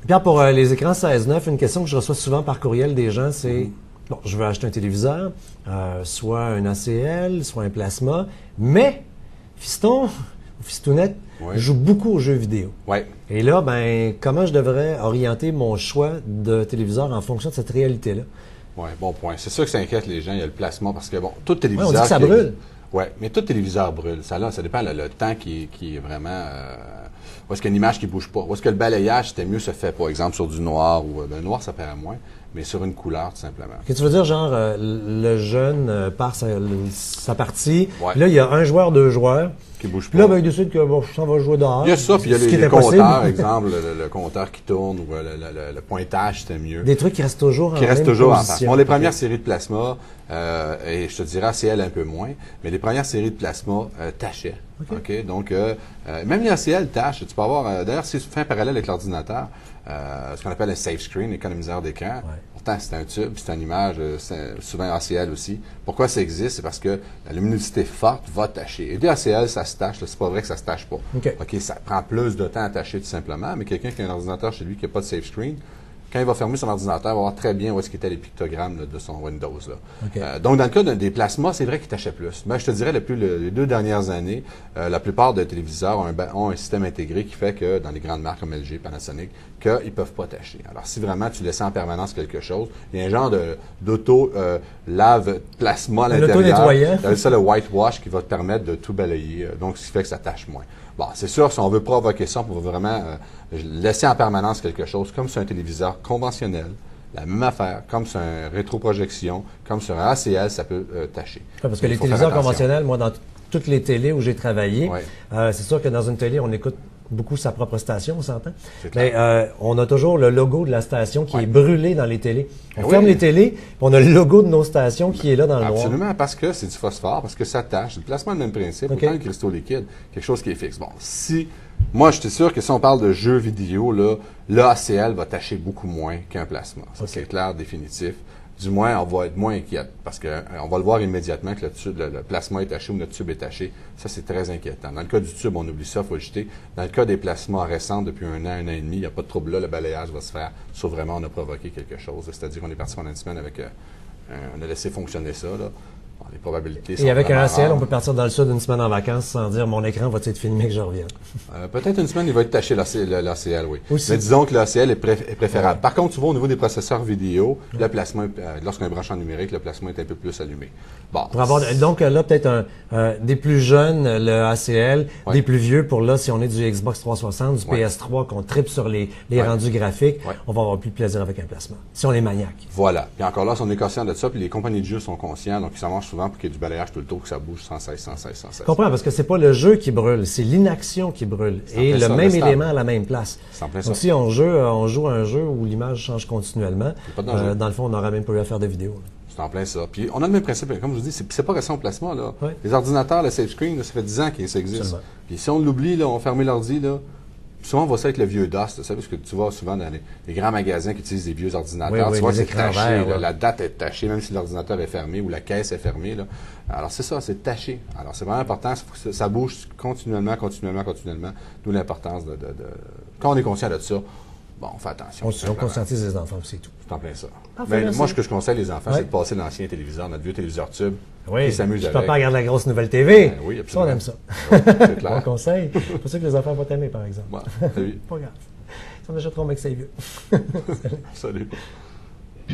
Pierre, pour les écrans 16:9, une question que je reçois souvent par courriel des gens, c'est bon, je veux acheter un téléviseur, soit un ACL, soit un plasma, mais fiston ou fistounette joue beaucoup aux jeux vidéo. Ouais. Et là, ben, comment je devrais orienter mon choix de téléviseur en fonction de cette réalité-là? Oui, bon point. C'est sûr que ça inquiète les gens, il y a le plasma, parce que, bon, tout téléviseur... on dit que ça brûle. Oui, mais tout téléviseur brûle. Ça dépend le temps qui est vraiment... où est-ce qu'il y a une image qui ne bouge pas? Où est-ce que le balayage, c'était mieux se fait, par exemple, sur du noir, ou le noir, ça paraît moins, mais sur une couleur, tout simplement. Qu'est-ce que tu veux dire, genre, le jeune part sa partie, Ouais. là, il y a un joueur, deux joueurs, Qui bouge puis pas. là, ben, il décide que, bon, ça va jouer dehors. Il y a ça, puis il y a Ce qui les était possible. compteurs, exemple, le compteur qui tourne, ou le pointage, c'était mieux. Des trucs qui restent toujours en Qui restent même toujours en position. place. Bon, les premières séries de plasma, et je te dirais ACL un peu moins, mais les premières séries de plasma tachaient. OK? Donc, même les ACL tâchent. Tu peux avoir, d'ailleurs, si tu fais un parallèle avec l'ordinateur, ce qu'on appelle un safe screen, économiseur d'écran. Ouais. Pourtant, c'est un tube, c'est une image, c'est souvent ACL aussi. Pourquoi ça existe? C'est parce que la luminosité forte va tacher. Et des ACL, ça se tache. C'est pas vrai que ça se tache pas. OK. Ça prend plus de temps à tacher tout simplement, mais quelqu'un qui a un ordinateur chez lui qui n'a pas de safe screen, quand il va fermer son ordinateur, il va voir très bien où est-ce qu'étaient les pictogrammes là, de son Windows. Là. Donc, dans le cas des plasmas, c'est vrai qu'il tachait plus. Mais je te dirais, depuis les 2 dernières années, la plupart des téléviseurs ont un système intégré qui fait que, dans les grandes marques comme LG, Panasonic, qu'ils ne peuvent pas tacher. Alors, si vraiment tu laissais en permanence quelque chose, il y a un genre d'auto-lave plasma à l'intérieur. L'auto-nettoyant. C'est ça, le whitewash, qui va te permettre de tout balayer. Donc, ce qui fait que ça tâche moins. Bon, c'est sûr, si on veut provoquer ça, on peut vraiment laisser en permanence quelque chose, comme sur un téléviseur conventionnel, la même affaire, comme sur un rétroprojection, comme sur un ACL, ça peut tacher. Parce que les téléviseurs conventionnels, moi, dans toutes les télés où j'ai travaillé, c'est sûr que dans une télé, on écoute beaucoup sa propre station, on s'entend. Mais on a toujours le logo de la station qui est brûlé dans les télés. On ferme les télés, puis on a le logo de nos stations qui est là dans le noir. Absolument, parce que c'est du phosphore, parce que ça tâche. Le placement est le même principe, autant le cristaux liquide, quelque chose qui est fixe. Bon, moi, je suis sûr que si on parle de jeux vidéo, là, l'ACL va tâcher beaucoup moins qu'un plasma. Ça, c'est clair, définitif. Du moins, on va être moins inquiète parce qu'on va le voir immédiatement que le plasma est taché ou notre tube est taché. Ça, c'est très inquiétant. Dans le cas du tube, on oublie ça, il faut le jeter. Dans le cas des plasmas récents, depuis 1 an et demi, il n'y a pas de trouble là, le balayage va se faire, sauf vraiment on a provoqué quelque chose. C'est-à-dire qu'on est parti pendant une semaine avec, on a laissé fonctionner ça, là. Bon, les probabilités sont Et avec un ACL, rares. on peut partir dans le sud une semaine en vacances sans dire mon écran va être filmé que je revienne. Peut-être une semaine, il va être taché l'ACL, oui. Aussi. Mais disons que l'ACL est préférable. Par contre, tu vois, au niveau des processeurs vidéo, le plasma, lorsqu'on branche en numérique, le plasma est un peu plus allumé. Bon. Pour avoir, donc là, peut-être des plus jeunes, le ACL, des plus vieux, pour là, si on est du Xbox 360, du PS3, qu'on tripe sur les rendus graphiques, on va avoir plus de plaisir avec un plasma, si on est maniaque. Voilà. Puis encore là, si on est conscient de ça, puis les compagnies de jeux sont conscients, donc ils s'en mangent souvent pour qu'il y ait du balayage tout le tour, que ça bouge sans cesse. Je comprends, parce que c'est pas le jeu qui brûle, c'est l'inaction qui brûle. Et le même élément à la même place. Donc si on joue à un jeu où l'image change continuellement, dans le fond, on n'aura même pas eu à faire de vidéo. C'est en plein ça. Puis on a le même principe, comme je vous dis, c'est pas récent au plasma, là. Les ordinateurs, le safe screen, là, ça fait 10 ans que ça existe. Absolument. Puis si on l'oublie, là, on ferme l'ordi, là, souvent on va ça avec le vieux DOS, parce que tu vois souvent dans les grands magasins qui utilisent des vieux ordinateurs, tu vois c'est taché, la date est tachée, même si l'ordinateur est fermé ou la caisse est fermée, là. Alors c'est ça, c'est taché. Alors c'est vraiment important, ça bouge continuellement, d'où l'importance de quand on est conscient de ça, bon, on fait attention. On conscientise les enfants, c'est tout. C'est en plein ça. Mais moi, ce que je conseille les enfants, c'est de passer l'ancien téléviseur, notre vieux téléviseur tube, qui s'amuse avec. Papa regarde la grosse nouvelle TV. Oui, absolument. Ça, on aime ça. C'est clair. Bon conseil. C'est pour ça que les enfants vont t'aimer, par exemple. Salut. Pas grave. Si on achètera un mec, c'est vieux. Salut.